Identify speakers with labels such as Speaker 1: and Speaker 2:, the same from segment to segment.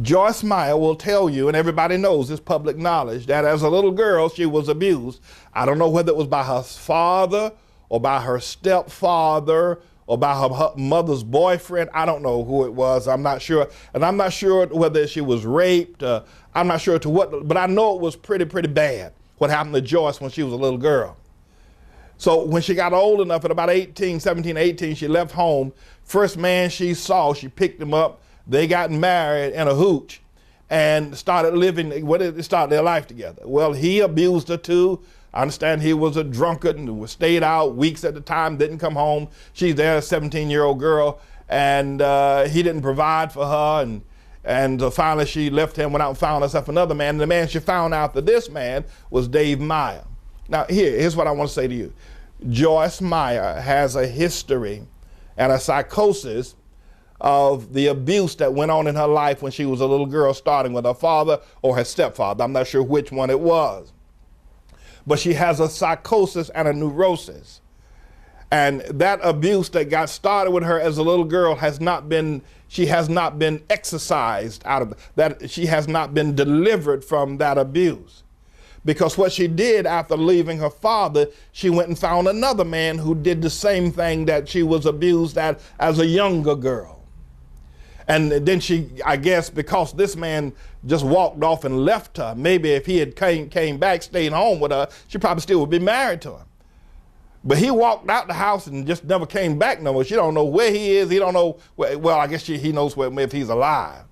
Speaker 1: Joyce Meyer will tell you, and everybody knows it's public knowledge, that as a little girl she was abused. I don't know whether it was by her father or by her stepfather or by her mother's boyfriend. I don't know who it was. I'm not sure. And I'm not sure whether she was raped. I'm not sure to what, but I know it was pretty bad what happened to Joyce when she was a little girl. So when she got old enough, at about 17, 18, she left home. First man she saw, she picked him up. They got married in a hooch and started started their life together. Well, he abused her too. I understand he was a drunkard and stayed out weeks at a time, didn't come home. She's there, a 17-year-old girl, and he didn't provide for her. And finally she left him, went out and found herself another man. And the man she found after this man was Dave Meyer. Now here's what I want to say to you. Joyce Meyer has a history and a psychosis of the abuse that went on in her life when she was a little girl, starting with her father or her stepfather. I'm not sure which one it was. But she has a psychosis and a neurosis. And that abuse that got started with her as a little girl she has not been exorcised out of that. She has not been delivered from that abuse. Because what she did after leaving her father, she went and found another man who did the same thing that she was abused at as a younger girl. And then she, I guess, because this man just walked off and left her, maybe if he had came back, stayed home with her, she probably still would be married to him. But he walked out the house and just never came back no more. She don't know where he is. He don't know, well, I guess he knows if he's alive.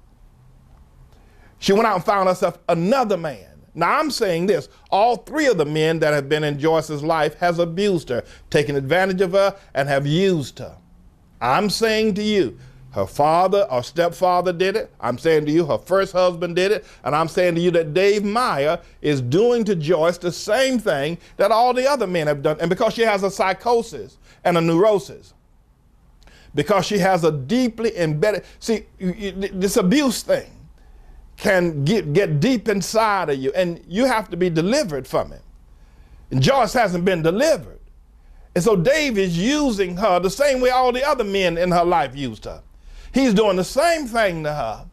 Speaker 1: She went out and found herself another man. Now I'm saying this, all three of the men that have been in Joyce's life has abused her, taken advantage of her, and have used her. I'm saying to you, her father or stepfather did it. I'm saying to you, her first husband did it. And I'm saying to you that Dave Meyer is doing to Joyce the same thing that all the other men have done. And because she has a psychosis and a neurosis, because she has a deeply embedded, see, this abuse thing can get deep inside of you, and you have to be delivered from it. And Joyce hasn't been delivered. And so Dave is using her the same way all the other men in her life used her. He's doing the same thing to her.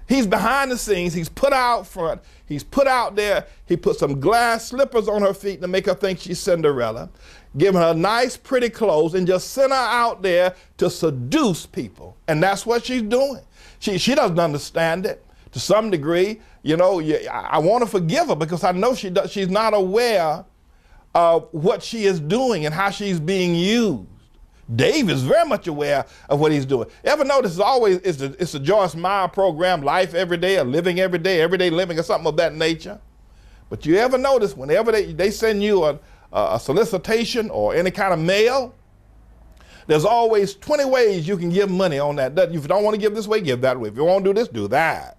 Speaker 1: He's behind the scenes. He's put out front. He's put out there. He put some glass slippers on her feet to make her think she's Cinderella, giving her nice, pretty clothes, and just sent her out there to seduce people. And that's what she's doing. She doesn't understand it. To some degree, you know, I want to forgive her because I know she's not aware of what she is doing and how she's being used. Dave is very much aware of what he's doing. Ever notice it's a Joyce Meyer program, Life Every Day, or Living Every Day, Everyday Living, or something of that nature? But you ever notice whenever they send you a solicitation or any kind of mail, there's always 20 ways you can give money on that. If you don't want to give this way, give that way. If you want to do this, do that.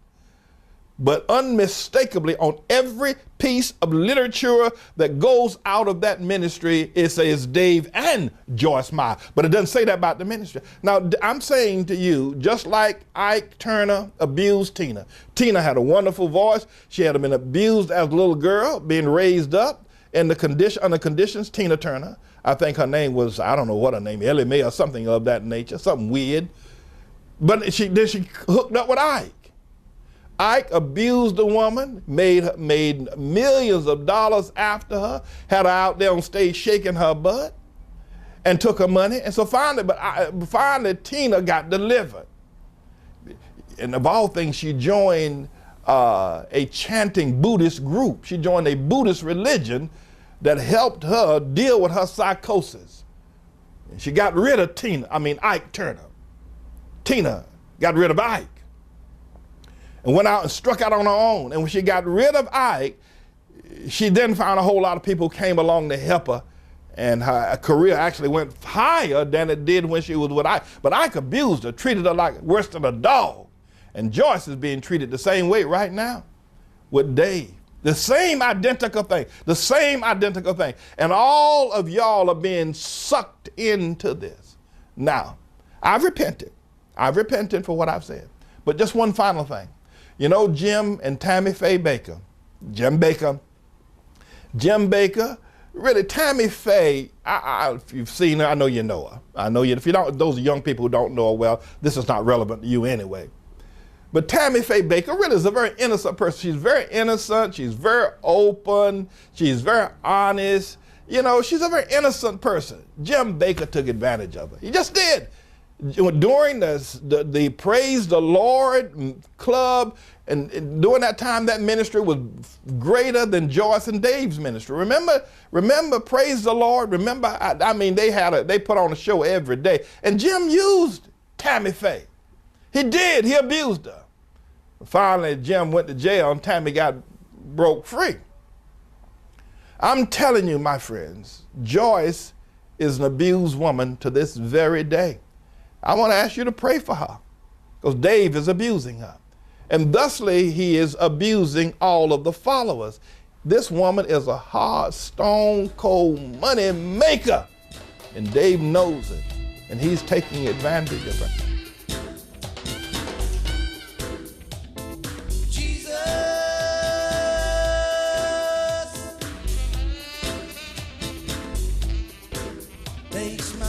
Speaker 1: But unmistakably on every piece of literature that goes out of that ministry, it says Dave and Joyce Meyer. But it doesn't say that about the ministry. Now, I'm saying to you, just like Ike Turner abused Tina. Tina had a wonderful voice. She had been abused as a little girl, being raised up in under conditions. Tina Turner, I think her name was, I don't know what her name, Ellie Mae or something of that nature, something weird. But then she hooked up with Ike. Ike abused the woman, made millions of dollars after her, had her out there on stage shaking her butt, and took her money. And so finally Tina got delivered. And of all things, she joined a chanting Buddhist group. She joined a Buddhist religion that helped her deal with her psychosis. And she got rid of Ike Turner. Tina got rid of Ike and went out and struck out on her own. And when she got rid of Ike, she then found a whole lot of people came along to help her, and her career actually went higher than it did when she was with Ike. But Ike abused her, treated her like worse than a dog. And Joyce is being treated the same way right now with Dave. The same identical thing, the same identical thing. And all of y'all are being sucked into this. Now, I've repented. I've repented for what I've said. But just one final thing. You know Jim and Tammy Faye Baker? Jim Baker, really Tammy Faye, if you've seen her, I know you know her. I know you, if you don't, those are young people who don't know her well, this is not relevant to you anyway. But Tammy Faye Baker really is a very innocent person. She's very innocent. She's very open. She's very honest. You know, she's a very innocent person. Jim Baker took advantage of her. He just did. During the Praise the Lord club, and during that time, that ministry was greater than Joyce and Dave's ministry. Remember Praise the Lord? Remember, I mean, they put on a show every day. And Jim used Tammy Faye. He did. He abused her. Finally, Jim went to jail and Tammy broke free. I'm telling you, my friends, Joyce is an abused woman to this very day. I want to ask you to pray for her because Dave is abusing her. And thusly, he is abusing all of the followers. This woman is a hard, stone cold money maker. And Dave knows it. And he's taking advantage of her.
Speaker 2: Makes my